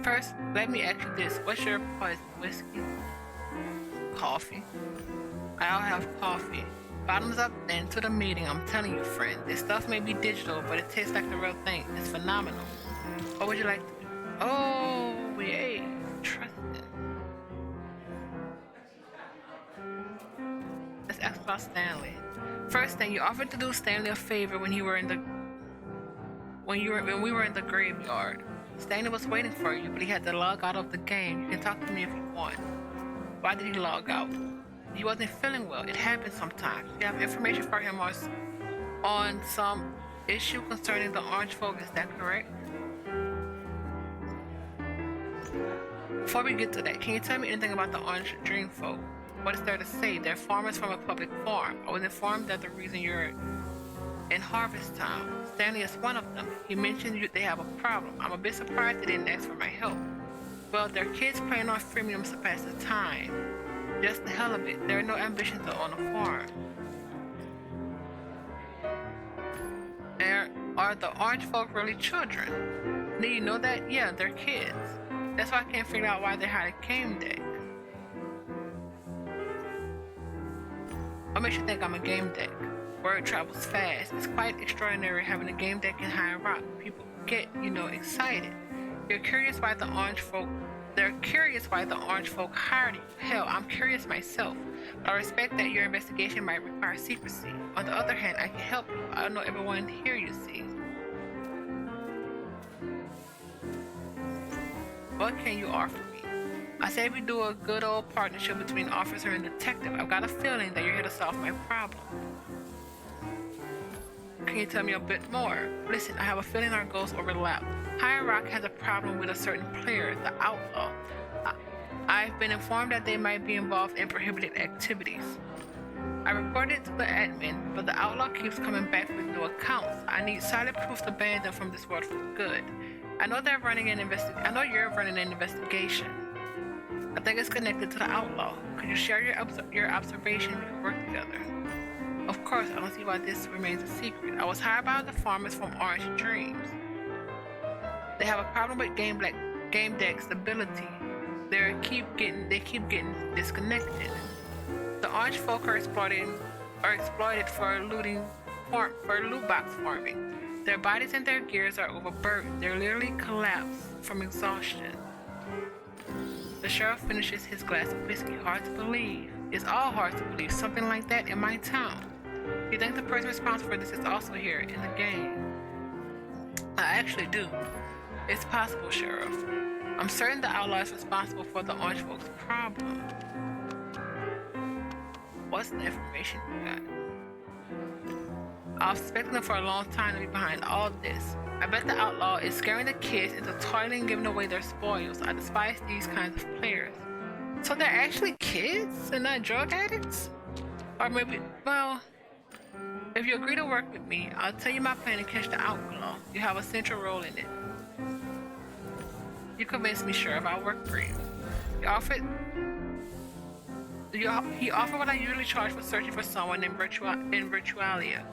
First, let me ask you this. What's your poison? Whiskey? Coffee? I'll have coffee. Bottoms up then to the meeting. I'm telling you, friend. This stuff may be digital, but it tastes like the real thing. It's phenomenal. What would you like to do? Oh, yay. Trusting. Let's ask about Stanley. First thing, you offered to do Stanley a favor when we were in the graveyard. Stanley was waiting for you, but he had to log out of the game. You can talk to me if you want. Why did he log out? He wasn't feeling well. It happens sometimes. You have information for him on some issue concerning the orange folk, is that correct? Before we get to that, can you tell me anything about the orange dream folk? What is there to say? They're farmers from a public farm. I was informed that the reason you're in Harvest Town. Stanley is one of them. He mentioned they have a problem. I'm a bit surprised they didn't ask for my help. Well, they're kids playing on freemiums to pass the time. Just the hell of it. There are no ambitions to own a farm. Are the orange folk really children? Do you know that? Yeah, they're kids. That's why I can't figure out why they had a Gamedec. What makes you think I'm a Gamedec? Word travels fast. It's quite extraordinary having a Gamedec in High Rock. People get, excited. They're curious why the orange folk hired you. Hell, I'm curious myself. But I respect that your investigation might require secrecy. On the other hand, I can help you. I don't know everyone here, you see. What can you offer me? I say we do a good old partnership between officer and detective. I've got a feeling that you're here to solve my problem. Can you tell me a bit more? Listen, I have a feeling our goals overlap. High Rock has a problem with a certain player, the Outlaw. I've been informed that they might be involved in prohibited activities. I reported it to the admin, but the Outlaw keeps coming back with new accounts. I need solid proof to ban them from this world for good. I know you're running an investigation. I think it's connected to the Outlaw. Could you share your observation? We could work together. Of course, I don't see why this remains a secret. I was hired by the farmers from Orange Dreams. They have a problem with Gamedec stability. They keep getting disconnected. The orange folk are exploited for loot box farming. Their bodies and their gears are overburdened. They're literally collapsed from exhaustion. The sheriff finishes his glass of whiskey. Hard to believe. It's all hard to believe something like that in my town. You think the person responsible for this is also here in the game? I actually do. It's possible, Sheriff. I'm certain the outlaw is responsible for the orange folks' problem. What's the information you got? I was expecting them for a long time to be behind all this. I bet the outlaw is scaring the kids into toiling and giving away their spoils. I despise these kinds of players. So they're actually kids and not drug addicts? Or maybe, well, if you agree to work with me, I'll tell you my plan to catch the outlaw. You have a central role in it. You convinced me, Sheriff. I'll work for you. He offered what I usually charge for searching for someone in Virtualia.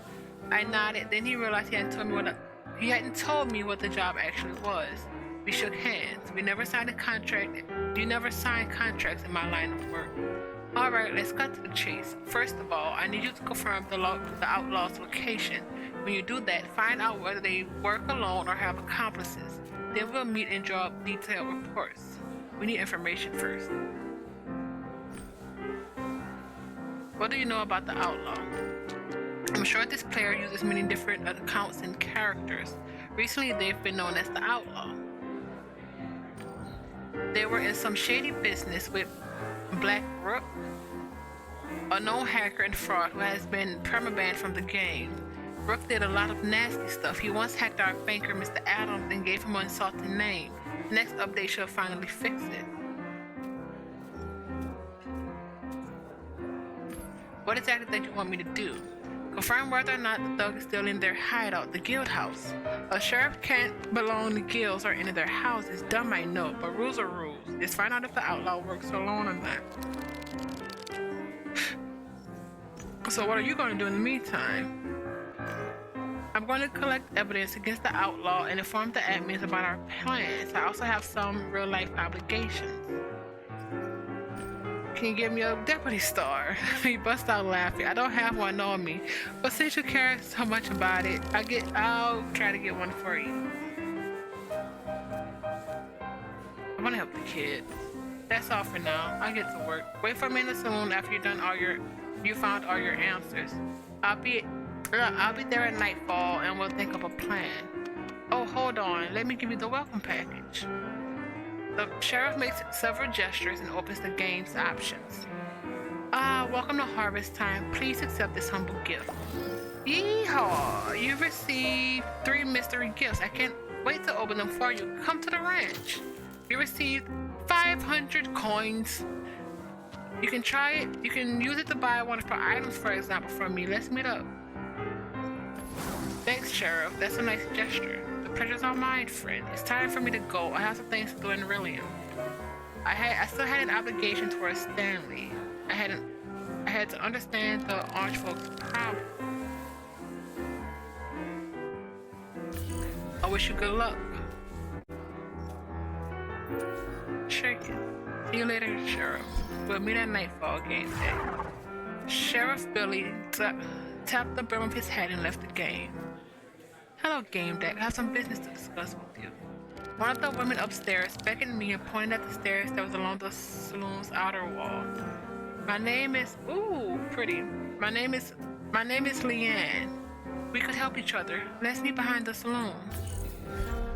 I nodded. Then he realized he hadn't told me what the job actually was. We shook hands. We never signed a contract. You never signed contracts in my line of work. All right, let's cut to the chase. First of all, I need you to confirm the outlaw's location. When you do that, find out whether they work alone or have accomplices. Then we'll meet and draw up detailed reports. We need information first. What do you know about the outlaw? I'm sure this player uses many different accounts and characters. Recently, they've been known as the Outlaw. They were in some shady business with Black Rook, a known hacker and fraud who has been permabanned from the game. Rook did a lot of nasty stuff. He once hacked our banker, Mr. Adams, and gave him an insulting name. The next update should finally fix it. What exactly did you want me to do? Confirm whether or not the thug is still in their hideout, the guild house. A sheriff can't belong to guilds or any of their houses. Dumb, I know, but rules are rules. Just find out if the outlaw works alone or not. So what are you going to do in the meantime? I'm going to collect evidence against the outlaw and inform the admins about our plans. I also have some real-life obligations. Can you give me a deputy star? He busts out laughing. I don't have one on me, but since you care so much about it, I'll try to get one for you. I want to help the kid. That's all for now. I'll get to work. Wait for me in the saloon after you found all your answers. I'll be there at nightfall and we'll think up a plan. Oh, hold on. Let me give you the welcome package. The sheriff makes several gestures and opens the game's options. Welcome to harvest time. Please accept this humble gift. Yeehaw! You've received 3 mystery gifts. I can't wait to open them for you. Come to the ranch. You received 500 coins. You can try it. You can use it to buy one of our items, for example, from me. Let's meet up. Thanks, Sheriff. That's a nice gesture. The pleasure's all mine, friend. It's time for me to go. I have some things to do in Rillium. I still had an obligation towards Stanley. I had to understand the orange folks' problem. I wish you good luck. Shake it. See you later, Sheriff. We'll meet at nightfall game day. Sheriff Billy tapped the brim of his hat and left the game. Hello, Gamedec. I have some business to discuss with you. One of the women upstairs beckoned me and pointed at the stairs that was along the saloon's outer wall. My name is pretty. My name is Leanne. We could help each other. Let's meet behind the saloon.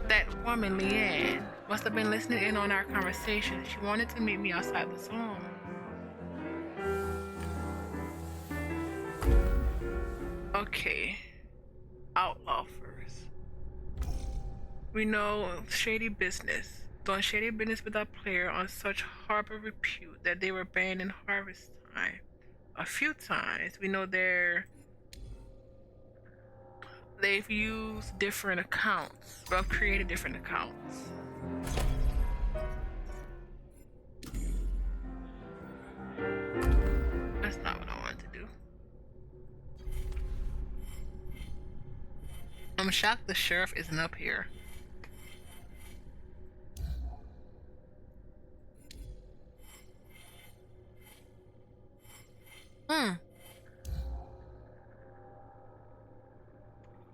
That woman, Leanne, must have been listening in on our conversation. She wanted to meet me outside the saloon. Okay. Outlaw first. We know shady business. Doing shady business with a player on such harbor repute that they were banned in harvest time. A few times. We know they've used different accounts. Well, created different accounts. That's not what I want to do. I'm shocked the sheriff isn't up here.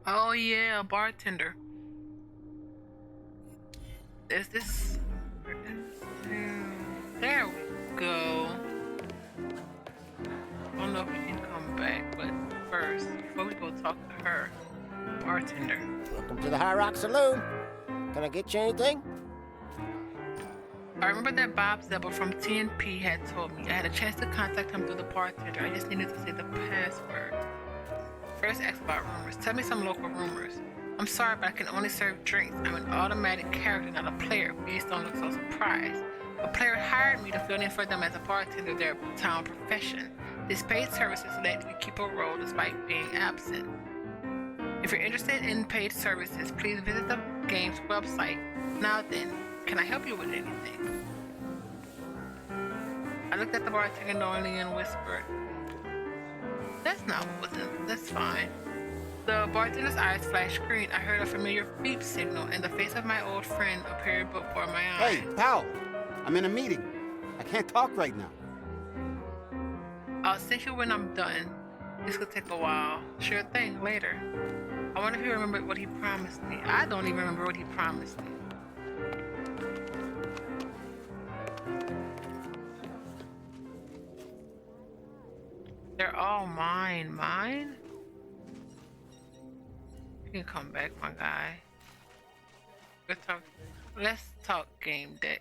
Oh yeah, a bartender. Is this... There we go. I don't know if we can come back, but first, before we go talk to her, bartender. Welcome to the High Rock Saloon. Can I get you anything? I remember that Bob Zebel from TNP had told me I had a chance to contact him through the bartender. I just needed to say the password. First, ask about rumors. Tell me some local rumors. I'm sorry, but I can only serve drinks. I'm an automatic character, not a player. Please don't look so surprised. A player hired me to fill in for them as a bartender, their town profession. This paid services let me keep a role despite being absent. If you're interested in paid services, please visit the game's website. Now then, can I help you with anything? I looked at the bartender knowingly and whispered, that's not what was in. That's fine. The bartender's eyes flashed green. I heard a familiar beep signal, and the face of my old friend appeared before my eyes. Hey, pal. I'm in a meeting. I can't talk right now. I'll send you when I'm done. This could take a while. Sure thing, later. I wonder if he remembered what he promised me. I don't even remember what he promised me. They're all mine. Mine? You can come back, my guy. Let's talk Gamedec.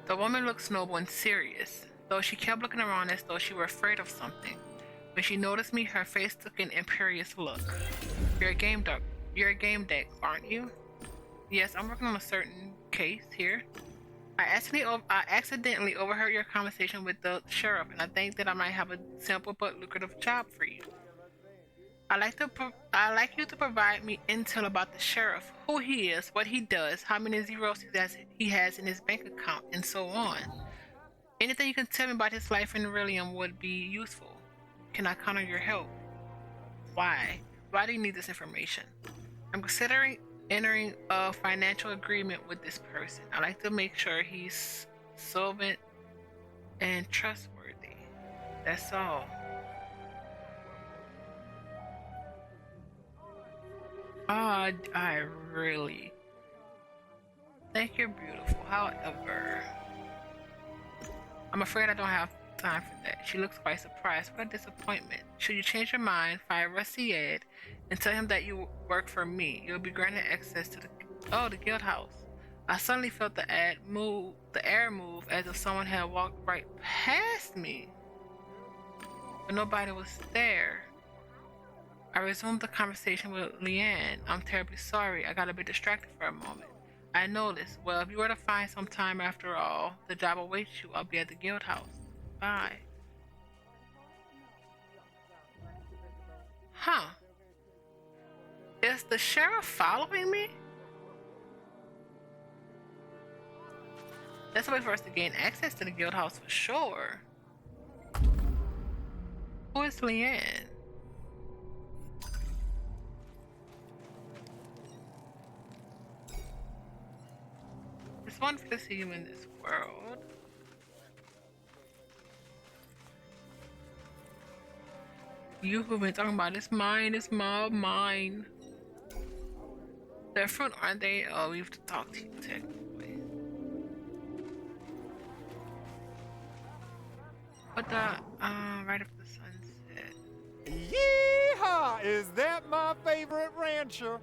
The woman looked noble and serious, though she kept looking around as though she were afraid of something. When she noticed me, her face took an imperious look. You're a Gamedec, aren't you? Yes, I'm working on a certain case here. I accidentally overheard your conversation with the sheriff, and I think that I might have a simple but lucrative job for you. I'd like you to provide me intel about the sheriff, who he is, what he does, how many zeros he has in his bank account, and so on. Anything you can tell me about his life in Rillium would be useful. Can I count on your help? Why? Why do you need this information? I'm considering entering a financial agreement with this person. I like to make sure he's solvent and trustworthy. That's all. Oh, I really think you're beautiful. However, I'm afraid I don't have time for that. She looks quite surprised. What a disappointment. Should you change your mind, fire Rusty Ed and tell him that you work for me. You'll be granted access to the guild house. I suddenly felt the air move as if someone had walked right past me. But nobody was there. I resumed the conversation with Leanne. I'm terribly sorry. I got a bit distracted for a moment. I noticed. Well, if you were to find some time after all, the job awaits you. I'll be at the guild house. Bye. Huh. Is the sheriff following me? That's a way for us to gain access to the guild house for sure. Who is Leanne? It's wonderful to see you in this world. You who've been talking about it's mine, it's mine. They're fruit, aren't they? Oh, we have to talk to you technically. But right after the sunset. Yeehaw! Is that my favorite rancher?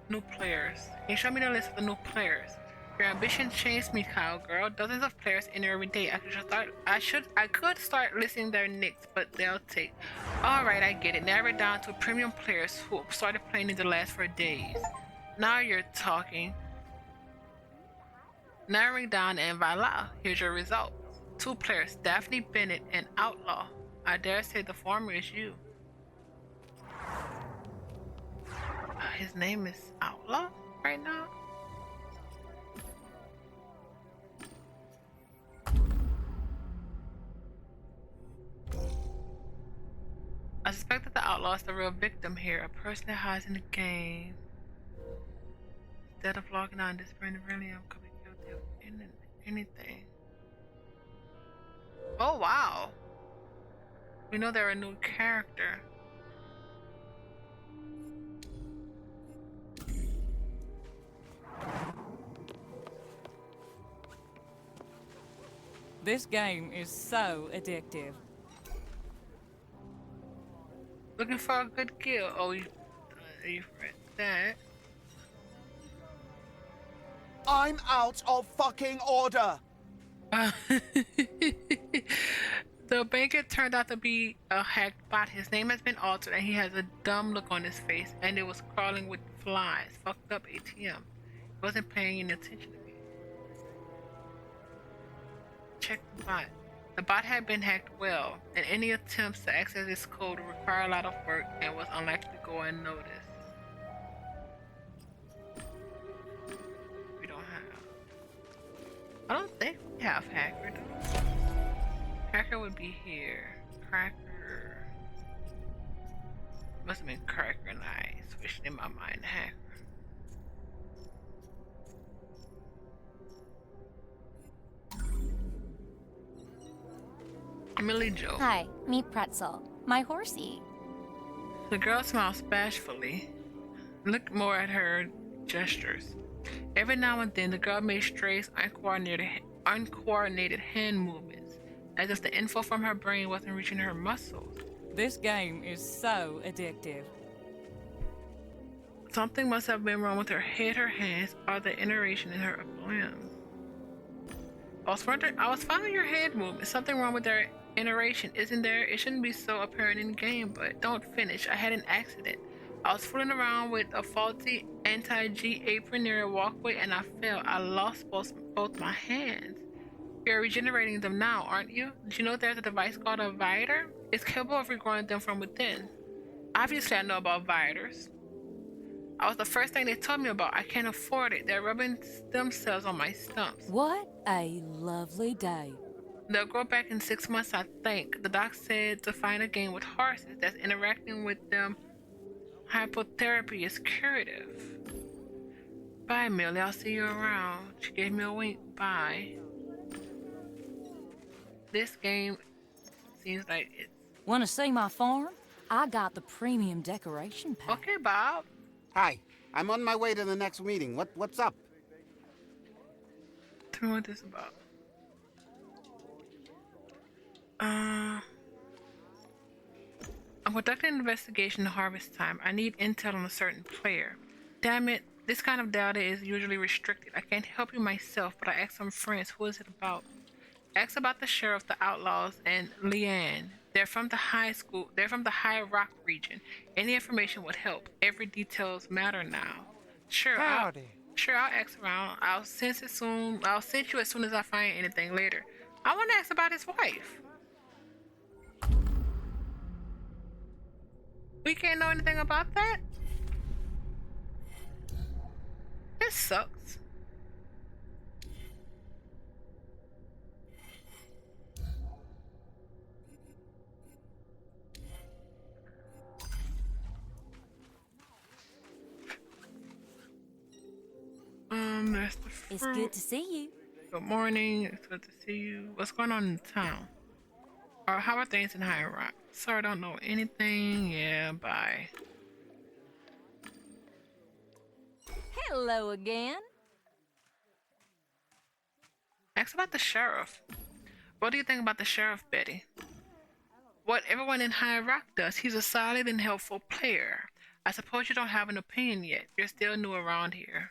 New players. Can you show me the list of the new players? Your ambition changed me, cowgirl. Dozens of players enter every day. I could start listing their nicks, but they'll take. Alright, I get it. Narrow it down to premium players who started playing in the last 4 days. Now you're talking. Narrowing down and voila, here's your results. 2 players, Daphne Bennett and Outlaw. I dare say the former is you. His name is Outlaw right now? I suspect that the outlaw is the real victim here, a person that hides in the game. Instead of logging on this brand really could be guilty of anything. Oh wow! We know they're a new character. This game is so addictive. Looking for a good kill. Oh, you read that. I'm out of fucking order. The banker turned out to be a hacked bot. His name has been altered and he has a dumb look on his face and it was crawling with flies. Fucked up ATM. He wasn't paying any attention to me. Check the bot. The bot had been hacked well, and any attempts to access its code would require a lot of work and was unlikely to go unnoticed. We don't have. I don't think we have hacker though. Hacker would be here. Cracker. Must have been Cracker and I switched in my mind to hacker. Emily Jo. Hi, meet Pretzel, my horsey. The girl smiles bashfully. Look more at her gestures. Every now and then, the girl made stray, uncoordinated hand movements, as if the info from her brain wasn't reaching her muscles. This game is so addictive. Something must have been wrong with her head, her hands, or the iteration in her limbs. I was following your head movement. Something wrong with their iteration, isn't there? It shouldn't be so apparent in game, but don't finish. I had an accident. I was fooling around with a faulty anti-G apron near a walkway and I fell. I lost both my hands. You're regenerating them now, aren't you? Did you know there's a device called a Viator? It's capable of regrowing them from within. Obviously I know about Viators. I was the first thing they told me about. I can't afford it. They're rubbing stem cells on my stumps. What a lovely day. They'll grow back in 6 months, I think. The doc said to find a game with horses that's interacting with them. Hypotherapy is curative. Bye, Millie. I'll see you around. She gave me a wink. Bye. This game seems like it's... Wanna see my farm? I got the premium decoration pack. Okay, Bob. Hi, I'm on my way to the next meeting. What's up? Tell me what this is about. I'm conducting an investigation to harvest time. I need intel on a certain player. Damn it, this kind of data is usually restricted. I can't help you myself, but I asked some friends. Who is it about? Ask about the sheriff, the outlaws, and Leanne. They're from the high school. They're from the High Rock region. Any information would help. Every details matter now. Sure, Howdy. I'll ask around. I'll send you as soon as I find anything later. I want to ask about his wife. We can't know anything about that? This sucks. That's the fruit. It's good to see you. Good morning. It's good to see you. What's going on in town? Or how are things in High Rock? Sorry, I don't know anything. Yeah, bye. Hello again. Ask about the sheriff. What do you think about the sheriff, Betty? What everyone in High Rock does. He's a solid and helpful player. I suppose you don't have an opinion yet. You're still new around here.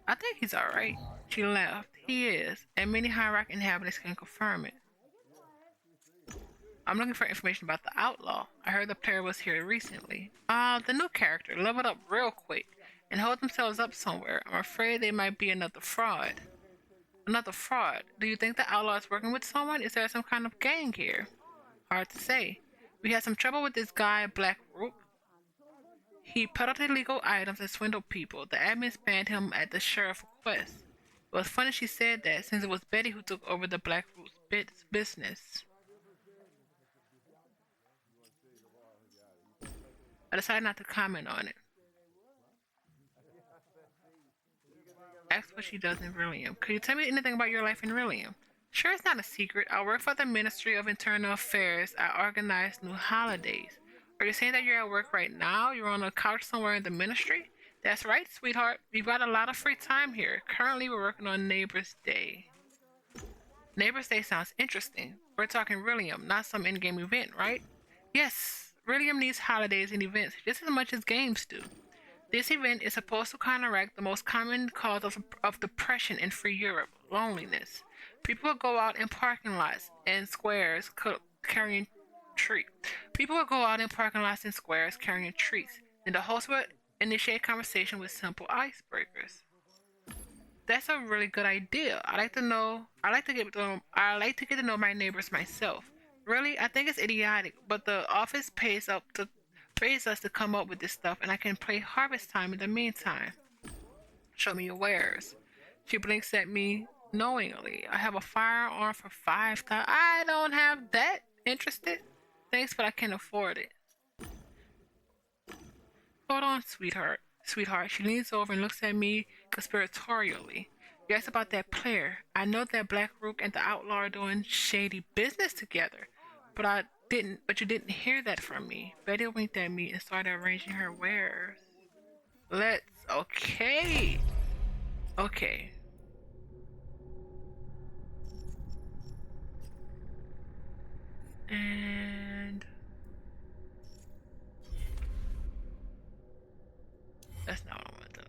I think he's alright. She laughed. He is, and many High Rock inhabitants can confirm it. I'm looking for information about the outlaw. I heard the player was here recently. The new character leveled up real quick and hold themselves up somewhere. I'm afraid they might be another fraud. Another fraud? Do you think the outlaw is working with someone? Is there some kind of gang here? Hard to say. We had some trouble with this guy, Black Rook. He peddled illegal items and swindled people. The admins banned him at the sheriff's request. It was funny she said that, since it was Betty who took over the Black Rook's business. I decided not to comment on it. Ask what she does in Rillium. Could you tell me anything about your life in Rillium? Sure, it's not a secret. I work for the Ministry of Internal Affairs. I organize new holidays. Are you saying that you're at work right now? You're on a couch somewhere in the ministry? That's right, sweetheart. We've got a lot of free time here. Currently, we're working on Neighbor's Day. Neighbor's Day sounds interesting. We're talking Rillium, not some in-game event, right? Yes, Rillium needs holidays and events just as much as games do. This event is supposed to counteract the most common cause of depression in free Europe, loneliness. People will go out in parking lots and squares carrying treats. People will go out in parking lots and squares carrying treats. Then the host will initiate conversation with simple icebreakers. That's a really good idea. I like to get to know my neighbors myself. Really, I think it's idiotic, but the office pays us to come up with this stuff, and I can play Harvest Time in the meantime. Show me your wares. She blinks at me knowingly. I have a firearm for 5,000. I don't have that. Interested? Thanks, but I can't afford it. Hold on, sweetheart. She leans over and looks at me conspiratorially. You asked about that player. I know that Black Rook and the outlaw are doing shady business together, but you didn't hear that from me. Betty winked at me and started arranging her wares. Okay. And that's not what I want to do.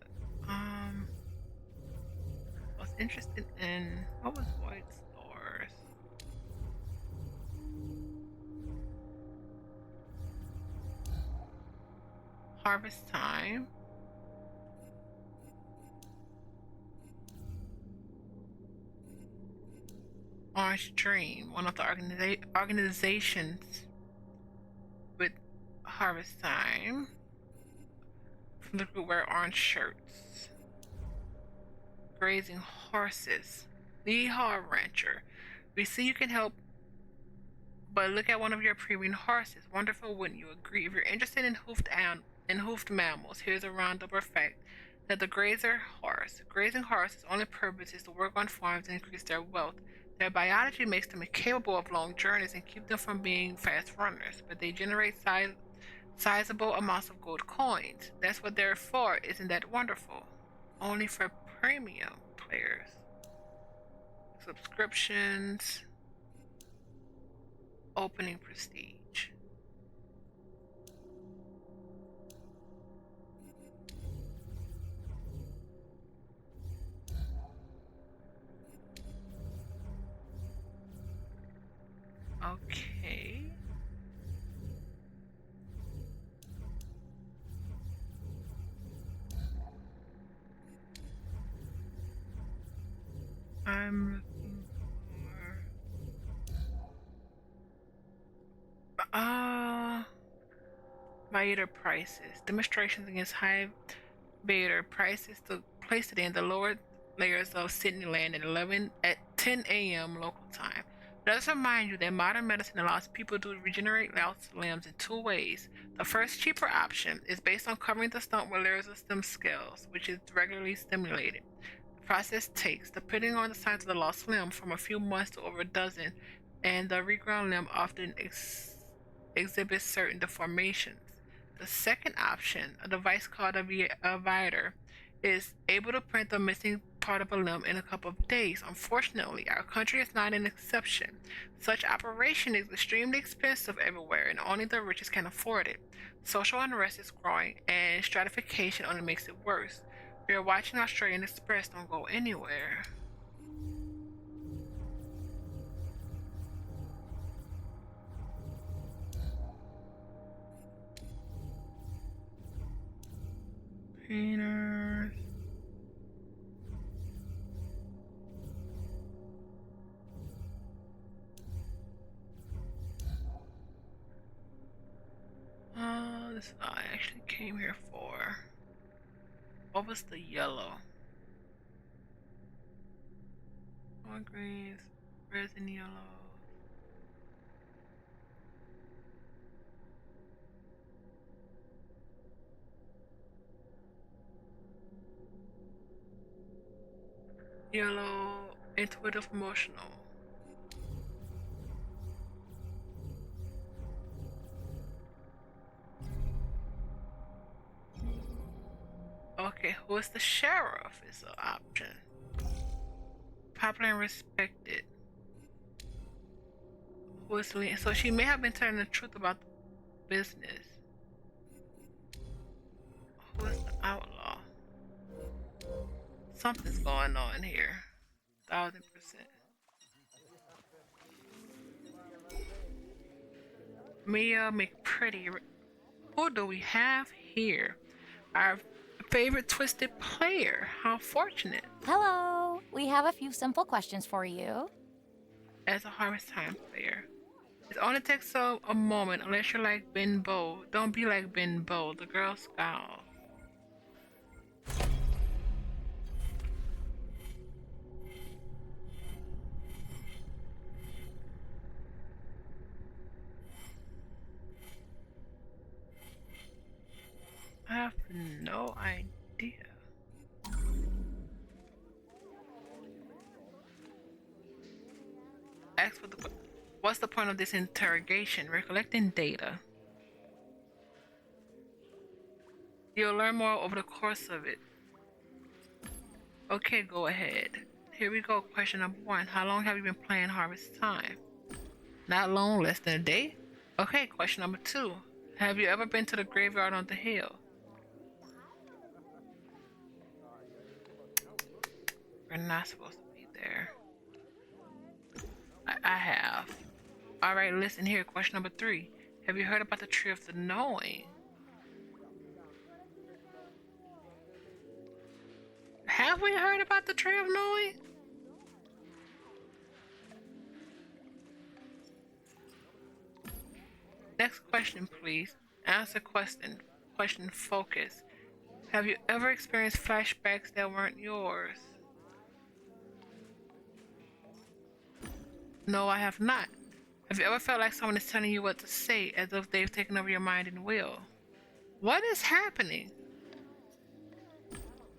I was interested in what was White Stars? Harvest Time. Orange Dream, one of the organizations with Harvest Time. From the group wear orange shirts. Grazing horses. Yeehaw Rancher. We see you can help, but look at one of your premium horses. Wonderful, wouldn't you agree? If you're interested in hoofed mammals, here's a roundup fact that the grazing horse's only purpose is to work on farms and increase their wealth. Their biology makes them incapable of long journeys and keep them from being fast runners, but they generate sizable amounts of gold coins. That's what they're for. Isn't that wonderful? Only for premium players. Subscriptions. Opening prestige. Okay. I'm looking for Vader prices. Demonstrations against high Vader prices took place today in the lower layers of Sydney Land at 10 a.m. local time. Let us remind you that modern medicine allows people to regenerate lost limbs in two ways. The first, cheaper option, is based on covering the stump with layers of stem cells, which is regularly stimulated. The process takes, depending on the size of the lost limb, from a few months to over a dozen, and the regrown limb often exhibits certain deformations. The second option, a device called a Vider, is able to print the missing part of a limb in a couple of days. Unfortunately, our country is not an exception. Such operation is extremely expensive everywhere, and only the richest can afford it. Social unrest is growing, and stratification only makes it worse. We are watching Australian Express. Don't go anywhere. Painters. This is what I actually came here for. What was the yellow? More greens, reds and yellows. Yellow, intuitive, emotional. Okay, who is the sheriff is an option. Popular and respected. Who is Lynn? So she may have been telling the truth about the business. Who is the outlaw? Something's going on here. 1000%. Mia McPretty. Who do we have here? Our favorite twisted player. How fortunate. Hello. We have a few simple questions for you. As a Harvest Time player, it only takes a moment unless you're like Ben Bow. Don't be like Ben Bow, the Girl Scout. I have no idea. Ask what what's the point of this interrogation? We're collecting data. You'll learn more over the course of it. Okay, go ahead. Here we go. Question number 1. How long have you been playing Harvest Time? Not long, less than a day? Okay, question number 2. Have you ever been to the graveyard on the hill? We're not supposed to be there. I have. Alright, listen here. Question number 3. Have you heard about the Tree of the Knowing? Have we heard about the Tree of Knowing? Next question, please. Answer question. Question focus. Have you ever experienced flashbacks that weren't yours? No, I have not. Have you ever felt like someone is telling you what to say as if they've taken over your mind and will? What is happening?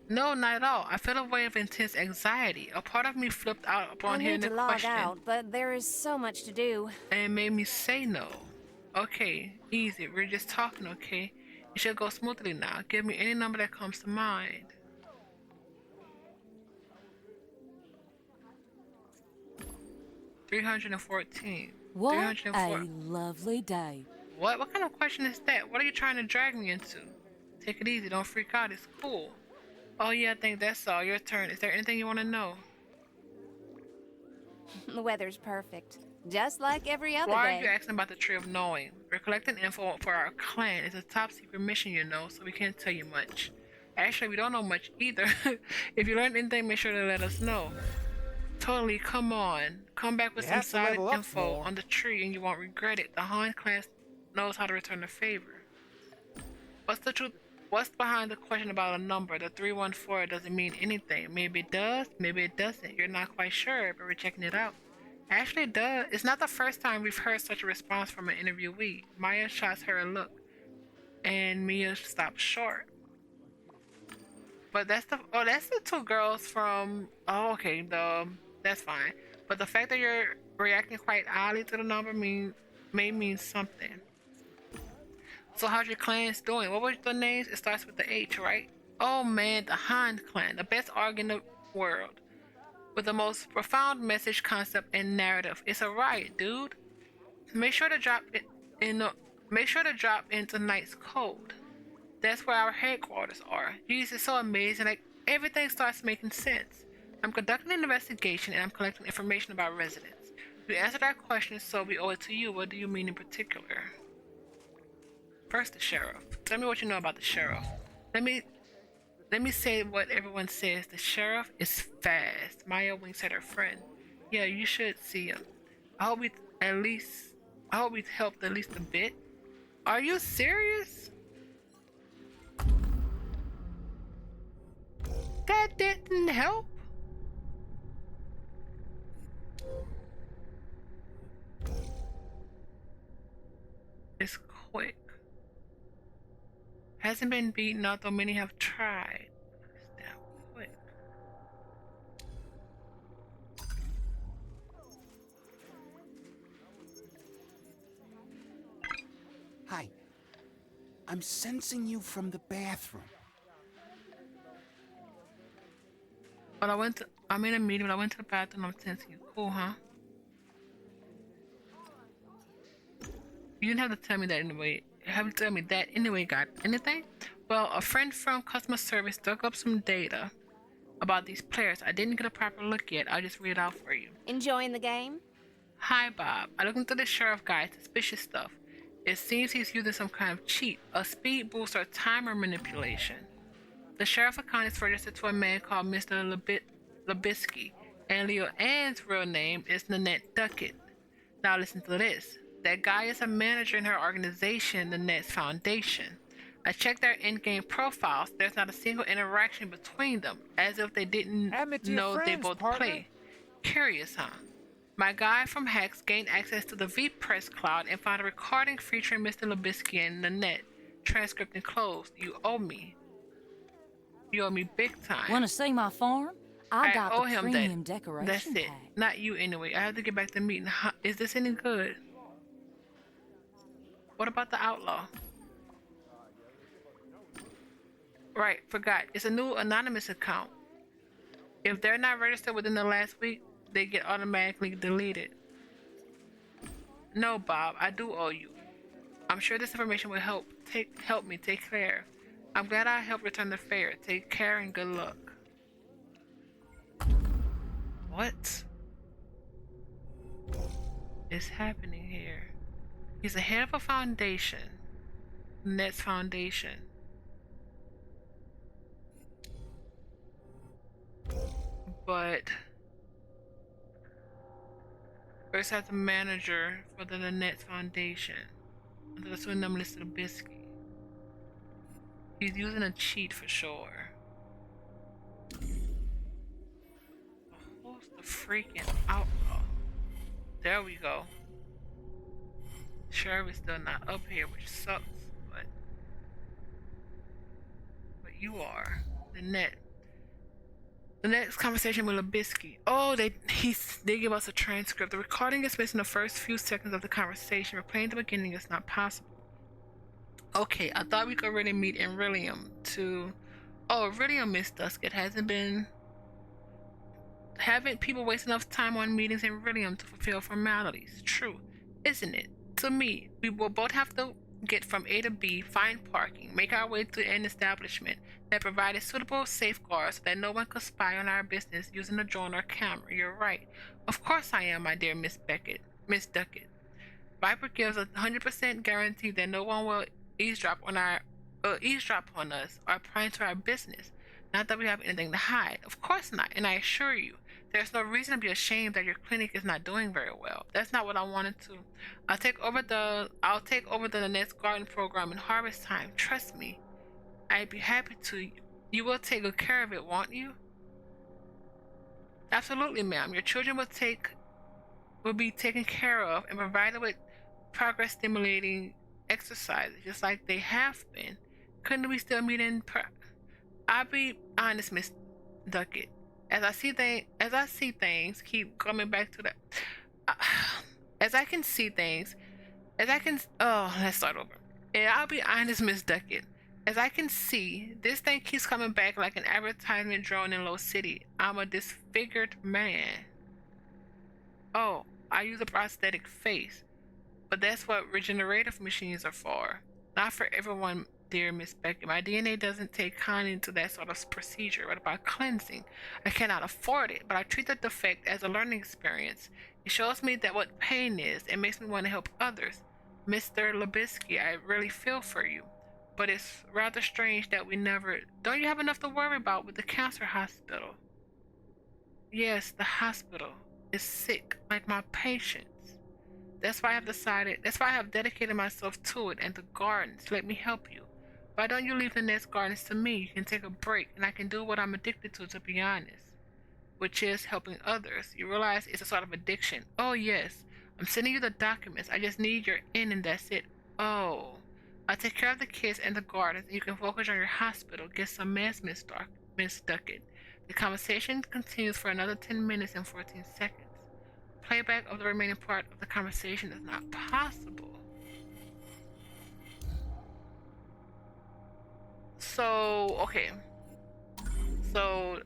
No, not at all. I feel a wave of intense anxiety. A part of me flipped out upon I hearing need the to log question, out, but there is so much to do. and it made me say no. Okay, easy. We're just talking, okay? It should go smoothly now. Give me any number that comes to mind. 314. What 304. a lovely day. What? What kind of question is that? What are you trying to drag me into? Take it easy. Don't freak out. It's cool. Oh yeah, I think that's all. Your turn. Is there anything you want to know? The weather's perfect. Just like every other Why day. are you asking about the Tree of Knowing? We're collecting info for our clan. It's a top secret mission, you know, so we can't tell you much. Actually, we don't know much either. If you learn anything, make sure to let us know. Totally, come on. Come back with You some have to solid level up info more. on the tree and you won't regret it. The Han class knows how to return the favor. What's the truth? What's behind the question about a number? The 314 doesn't mean anything. Maybe it does, maybe it doesn't. You're not quite sure, but we're checking it out. Actually, it does. It's not the first time we've heard such a response from an interviewee. Maya shots her a look, and Mia stopped short. But that's the two girls from. Oh, okay. That's fine. But the fact that you're reacting quite oddly to the number may mean something. So how's your clans doing? What was the names? It starts with the H, right? Oh man, the Han clan, the best org in the world, with the most profound message, concept, and narrative. It's a riot, dude. Make sure to drop it in. Make sure to drop in tonight's code. That's where our headquarters are. Jeez, it's so amazing. Like everything starts making sense. I'm conducting an investigation and I'm collecting information about residents. You answered our questions, so we owe it to you. What do you mean in particular? First, the sheriff. Tell me what you know about the sheriff. Let me say what everyone says. The sheriff is fast. Maya winks at her friend. Yeah, you should see him. I hope we helped at least a bit. Are you serious? That didn't help. It's quick. Hasn't been beaten, although many have tried. It's damn quick. Hi. I'm sensing you from the bathroom. But I'm in a meeting, but I went to the bathroom. I'm sensing you. Cool, huh? You didn't have to tell me that anyway. Have to tell me that anyway, got anything? Well, a friend from customer service dug up some data about these players. I didn't get a proper look yet. I'll just read it out for you. Enjoying the game? Hi, Bob. I looked into the sheriff guy. Suspicious stuff. It seems he's using some kind of cheat, a speed boost or timer manipulation. The sheriff account is registered to a man called Mr. Labisky, and Leo Ann's real name is Nanette Duckett. Now listen to this. That guy is a manager in her organization, the Nets Foundation. I checked their in-game profiles. There's not a single interaction between them, as if they didn't Add me to your know they friends, both partner. play. Curious, huh? My guy from Hex gained access to the V-Press cloud and found a recording featuring Mr. Labisky and Nanette. Transcript enclosed. You owe me. You owe me big time. Want to see my farm? I got owe the him premium that. decoration That's it. pack. Not you anyway. I have to get back to the meeting. Is this any good? What about the outlaw? Right, forgot. It's a new anonymous account. If they're not registered within the last week, they get automatically deleted. No, Bob, I do owe you. I'm sure this information will help me take care. I'm glad I helped return the favor. Take care and good luck. What is happening here? He's the head of a foundation. Nets Foundation. But first as a manager for the Nets Foundation. Under the pseudonym listed Bisky. He's using a cheat for sure. Who's the freaking outlaw? There we go. Sheriff is still not up here, which sucks, but you are. Lynette. The next conversation with Labisky. Oh, they give us a transcript. The recording is missing the first few seconds of the conversation. Replaying the beginning is not possible. Okay, I thought we could really meet in Rillium to... Oh, Rillium, Miss Dusk. It hasn't been... Haven't people waste enough time on meetings in Rillium to fulfill formalities? True, isn't it? To me, we will both have to get from A to B, find parking, make our way to an establishment that provided suitable safeguards so that no one could spy on our business using a drone or camera. You're right. Of course I am, my dear Miss Duckett. Viper gives a 100% guarantee that no one will eavesdrop on us or pry into our business. Not that we have anything to hide. Of course not, and I assure you, there's no reason to be ashamed that your clinic is not doing very well. That's not what I wanted to. I'll take over the next garden program in harvest time. Trust me. I'd be happy to. You will take good care of it, won't you? Absolutely, ma'am. Your children will be taken care of and provided with progress stimulating exercises, just like they have been. Couldn't we still meet in I'll be honest, Miss Duckett. As I see things keep coming back to that. Let's start over. And I'll be honest, Miss Duckett. As I can see, this thing keeps coming back like an advertisement drone in Low City. I'm a disfigured man. Oh, I use a prosthetic face. But that's what regenerative machines are for. Not for everyone, dear Miss Beckett. My DNA doesn't take kindly to that sort of procedure. What about cleansing? I cannot afford it, but I treat the defect as a learning experience. It shows me that what pain is. It makes me want to help others. Mr. Labisky, I really feel for you. But it's rather strange that we never... Don't you have enough to worry about with the cancer hospital? Yes, the hospital is sick, like my patients. That's why I have dedicated myself to it and the gardens. Let me help you. Why don't you leave the next gardens to me? You can take a break, and I can do what I'm addicted to be honest. Which is helping others. You realize it's a sort of addiction. Oh, yes. I'm sending you the documents. I just need your in, and that's it. Oh. I'll take care of the kids and the gardens, and you can focus on your hospital. Get some meds, Miss Duckett. The conversation continues for another 10 minutes and 14 seconds. Playback of the remaining part of the conversation is not possible. So, okay. So,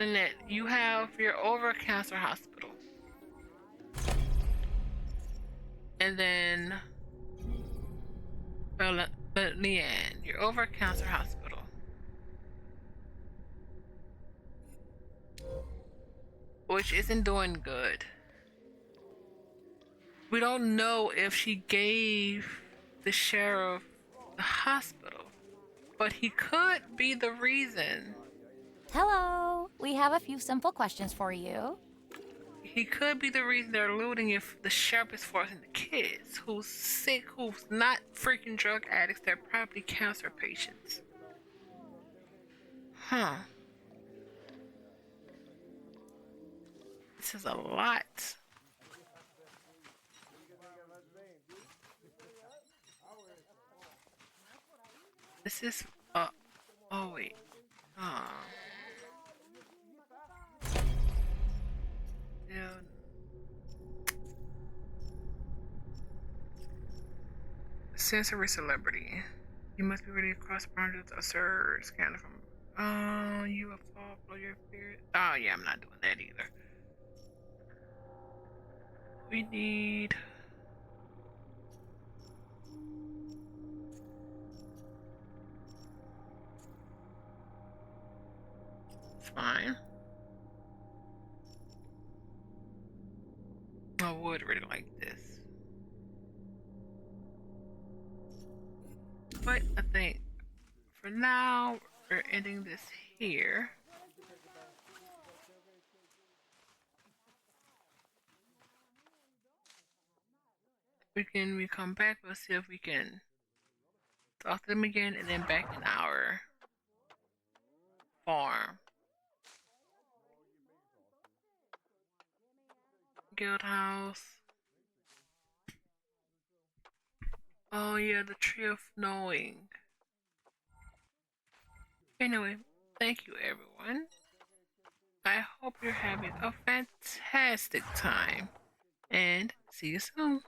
Lynette, you're over cancer hospital. And then, Leanne, you're over cancer hospital. Which isn't doing good. We don't know if she gave the sheriff the hospital, but he could be the reason. Hello. We have a few simple questions for you. He could be the reason they're looting if the sheriff is forcing the kids who's sick, who's not freaking drug addicts, they're probably cancer patients. Huh. This is a lot. This is, oh wait. Yeah. Sensory celebrity. You must be ready to cross boundaries. A sir scanner from. Oh, you a fall below your fear. Oh yeah, I'm not doing that either. We need. It's fine. I would really like this. But I think for now, we're ending this here. We come back, we'll see if we can talk to them again and then back in our farm. guild house. Oh yeah, the tree of knowing. Anyway, thank you everyone. I hope you're having a fantastic time and see you soon.